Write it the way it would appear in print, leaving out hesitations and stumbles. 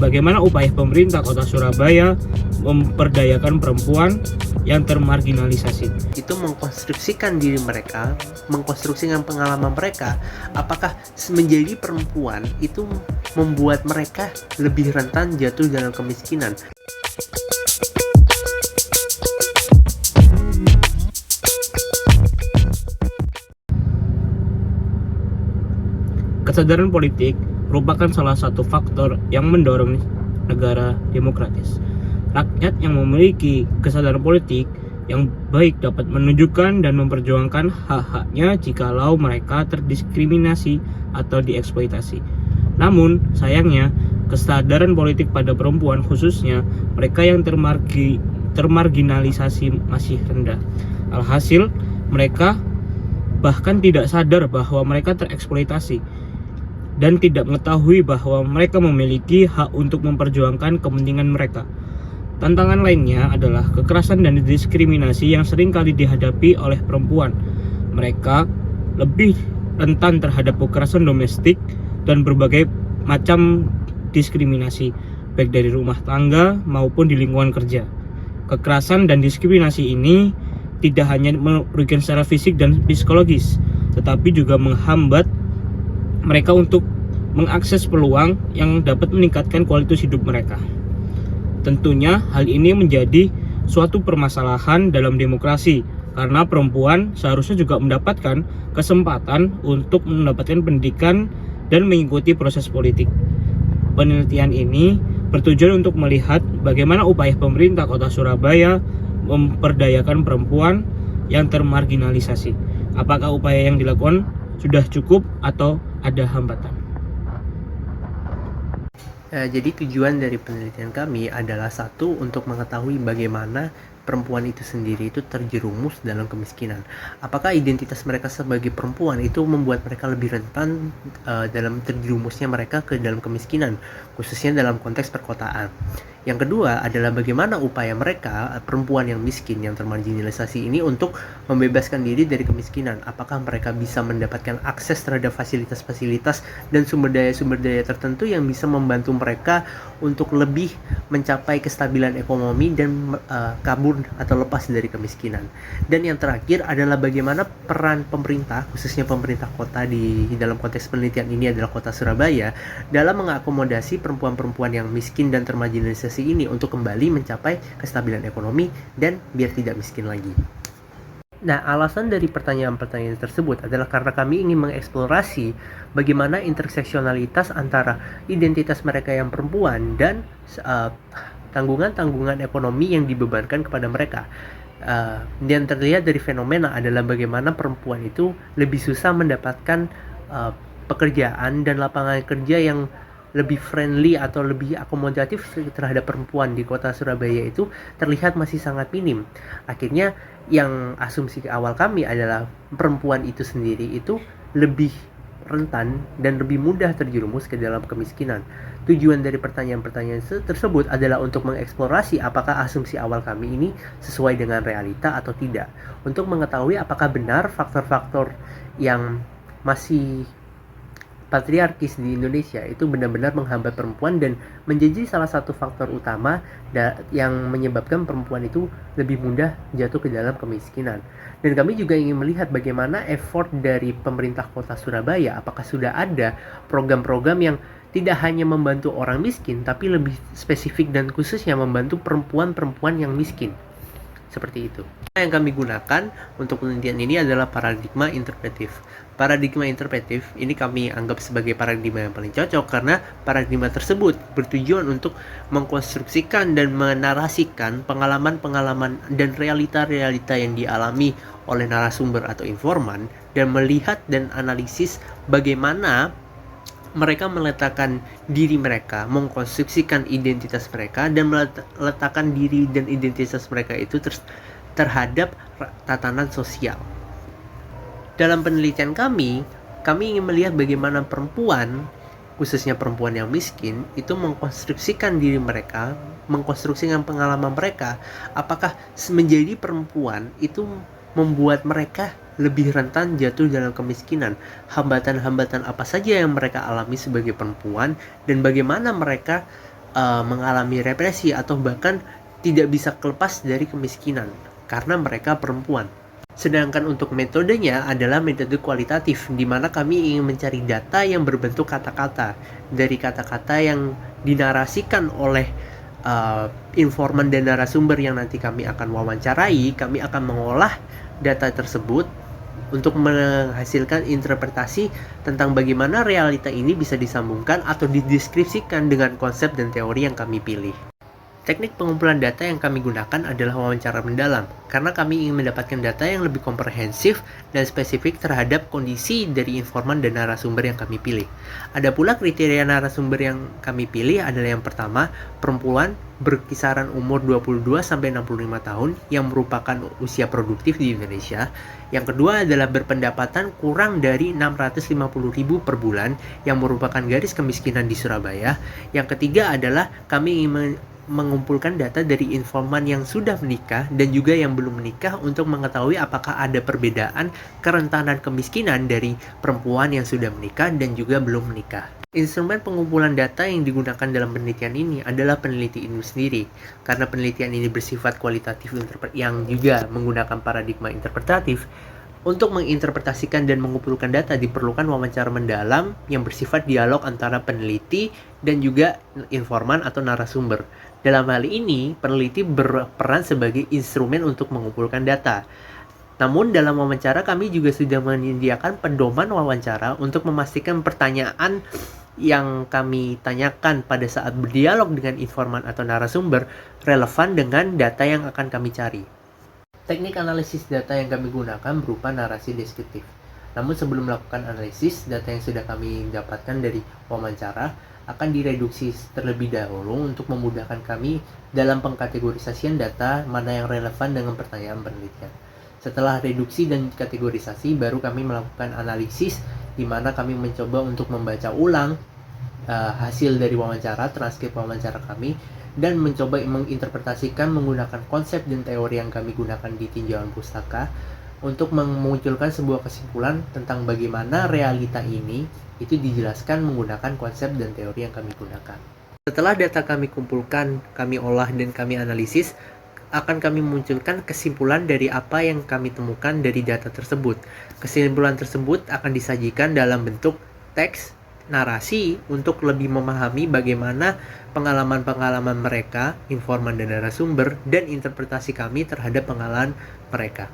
bagaimana upaya pemerintah Kota Surabaya memperdayakan perempuan yang termarginalisasi. Itu mengkonstruksikan diri mereka, mengkonstruksikan pengalaman mereka, apakah menjadi perempuan itu membuat mereka lebih rentan jatuh dalam kemiskinan. Kesadaran politik merupakan salah satu faktor yang mendorong negara demokratis. Rakyat yang memiliki kesadaran politik yang baik dapat menunjukkan dan memperjuangkan hak-haknya jikalau mereka terdiskriminasi atau dieksploitasi. Namun, sayangnya, kesadaran politik pada perempuan khususnya mereka yang termarginalisasi masih rendah. Alhasil, mereka bahkan tidak sadar bahwa mereka tereksploitasi dan tidak mengetahui bahwa mereka memiliki hak untuk memperjuangkan kepentingan mereka. Tantangan lainnya adalah kekerasan dan diskriminasi yang sering kali dihadapi oleh perempuan. Mereka lebih rentan terhadap kekerasan domestik dan berbagai macam diskriminasi, baik dari rumah tangga maupun di lingkungan kerja. Kekerasan dan diskriminasi ini tidak hanya merugikan secara fisik dan psikologis, tetapi juga menghambat mereka untuk mengakses peluang yang dapat meningkatkan kualitas hidup mereka. Tentunya hal ini menjadi suatu permasalahan dalam demokrasi karena perempuan seharusnya juga mendapatkan kesempatan untuk mendapatkan pendidikan dan mengikuti proses politik. Penelitian ini bertujuan untuk melihat bagaimana upaya pemerintah Kota Surabaya memperdayakan perempuan yang termarginalisasi. Apakah upaya yang dilakukan sudah cukup atau ada hambatan? Jadi tujuan dari penelitian kami adalah satu, untuk mengetahui bagaimana perempuan itu sendiri itu terjerumus dalam kemiskinan. Apakah identitas mereka sebagai perempuan itu membuat mereka lebih rentan dalam terjerumusnya mereka ke dalam kemiskinan, khususnya dalam konteks perkotaan. Yang kedua adalah bagaimana upaya mereka, perempuan yang miskin, yang termarginalisasi ini, untuk membebaskan diri dari kemiskinan. Apakah mereka bisa mendapatkan akses terhadap fasilitas-fasilitas dan sumber daya tertentu yang bisa membantu mereka untuk lebih mencapai kestabilan ekonomi dan kabur atau lepas dari kemiskinan. Dan yang terakhir adalah bagaimana peran pemerintah, khususnya pemerintah kota di dalam konteks penelitian ini adalah Kota Surabaya, dalam mengakomodasi perempuan-perempuan yang miskin dan termarginalisasi ini untuk kembali mencapai kestabilan ekonomi dan biar tidak miskin lagi. Nah, alasan dari pertanyaan-pertanyaan tersebut adalah karena kami ingin mengeksplorasi bagaimana interseksionalitas antara identitas mereka yang perempuan dan tanggungan-tanggungan ekonomi yang dibebankan kepada mereka. Dan terlihat dari fenomena adalah bagaimana perempuan itu lebih susah mendapatkan pekerjaan dan lapangan kerja yang lebih friendly atau lebih akomodatif terhadap perempuan di Kota Surabaya itu terlihat masih sangat minim. Akhirnya yang asumsi awal kami adalah perempuan itu sendiri itu lebih rentan dan lebih mudah terjerumus ke dalam kemiskinan. Tujuan dari pertanyaan-pertanyaan tersebut adalah untuk mengeksplorasi apakah asumsi awal kami ini sesuai dengan realita atau tidak, untuk mengetahui apakah benar faktor-faktor yang masih patriarkis di Indonesia itu benar-benar menghambat perempuan dan menjadi salah satu faktor utama yang menyebabkan perempuan itu lebih mudah jatuh ke dalam kemiskinan. Dan kami juga ingin melihat bagaimana effort dari pemerintah Kota Surabaya, apakah sudah ada program-program yang tidak hanya membantu orang miskin, tapi lebih spesifik dan khususnya membantu perempuan-perempuan yang miskin. Seperti itu. Yang kami gunakan untuk penelitian ini adalah paradigma interpretif. Paradigma interpretif ini kami anggap sebagai paradigma yang paling cocok karena paradigma tersebut bertujuan untuk mengkonstruksikan dan menarasikan pengalaman-pengalaman dan realita-realita yang dialami oleh narasumber atau informan, dan melihat dan analisis bagaimana mereka meletakkan diri mereka, mengkonstruksikan identitas mereka, dan meletakkan diri dan identitas mereka itu terhadap tatanan sosial. Dalam penelitian kami ingin melihat bagaimana perempuan, khususnya perempuan yang miskin, itu mengkonstruksikan diri mereka, mengkonstruksikan pengalaman mereka. Apakah menjadi perempuan itu membuat mereka lebih rentan jatuh dalam kemiskinan? Hambatan-hambatan apa saja yang mereka alami sebagai perempuan, dan bagaimana mereka mengalami represi atau bahkan tidak bisa lepas dari kemiskinan karena mereka perempuan. Sedangkan untuk metodenya adalah metode kualitatif, di mana kami ingin mencari data yang berbentuk kata-kata. Dari kata-kata yang dinarasikan oleh informan dan narasumber yang nanti kami akan wawancarai, kami akan mengolah data tersebut untuk menghasilkan interpretasi tentang bagaimana realita ini bisa disambungkan atau dideskripsikan dengan konsep dan teori yang kami pilih. Teknik pengumpulan data yang kami gunakan adalah wawancara mendalam, karena kami ingin mendapatkan data yang lebih komprehensif dan spesifik terhadap kondisi dari informan dan narasumber yang kami pilih. Ada pula kriteria narasumber yang kami pilih adalah yang pertama, perempuan berkisaran umur 22-65 tahun yang merupakan usia produktif di Indonesia. Yang kedua adalah berpendapatan kurang dari 650.000 per bulan yang merupakan garis kemiskinan di Surabaya. Yang ketiga adalah kami ingin mengumpulkan data dari informan yang sudah menikah dan juga yang belum menikah untuk mengetahui apakah ada perbedaan kerentanan kemiskinan dari perempuan yang sudah menikah dan juga belum menikah. Instrumen pengumpulan data yang digunakan dalam penelitian ini adalah peneliti ilmu sendiri. Karena penelitian ini bersifat kualitatif yang juga menggunakan paradigma interpretatif, untuk menginterpretasikan dan mengumpulkan data diperlukan wawancara mendalam yang bersifat dialog antara peneliti dan juga informan atau narasumber. Dalam hal ini, peneliti berperan sebagai instrumen untuk mengumpulkan data. Namun dalam wawancara kami juga sudah menyediakan pedoman wawancara untuk memastikan pertanyaan yang kami tanyakan pada saat berdialog dengan informan atau narasumber relevan dengan data yang akan kami cari. Teknik analisis data yang kami gunakan berupa narasi deskriptif. Namun sebelum melakukan analisis, data yang sudah kami dapatkan dari wawancara akan direduksi terlebih dahulu untuk memudahkan kami dalam pengkategorisasian data mana yang relevan dengan pertanyaan penelitian. Setelah reduksi dan kategorisasi, baru kami melakukan analisis di mana kami mencoba untuk membaca ulang hasil dari wawancara, transkrip wawancara kami, dan mencoba menginterpretasikan menggunakan konsep dan teori yang kami gunakan di tinjauan pustaka untuk memunculkan sebuah kesimpulan tentang bagaimana realita ini itu dijelaskan menggunakan konsep dan teori yang kami gunakan. Setelah data kami kumpulkan, kami olah dan kami analisis, akan kami munculkan kesimpulan dari apa yang kami temukan dari data tersebut. Kesimpulan tersebut akan disajikan dalam bentuk teks, narasi untuk lebih memahami bagaimana pengalaman-pengalaman mereka, informan dan narasumber, dan interpretasi kami terhadap pengalaman mereka.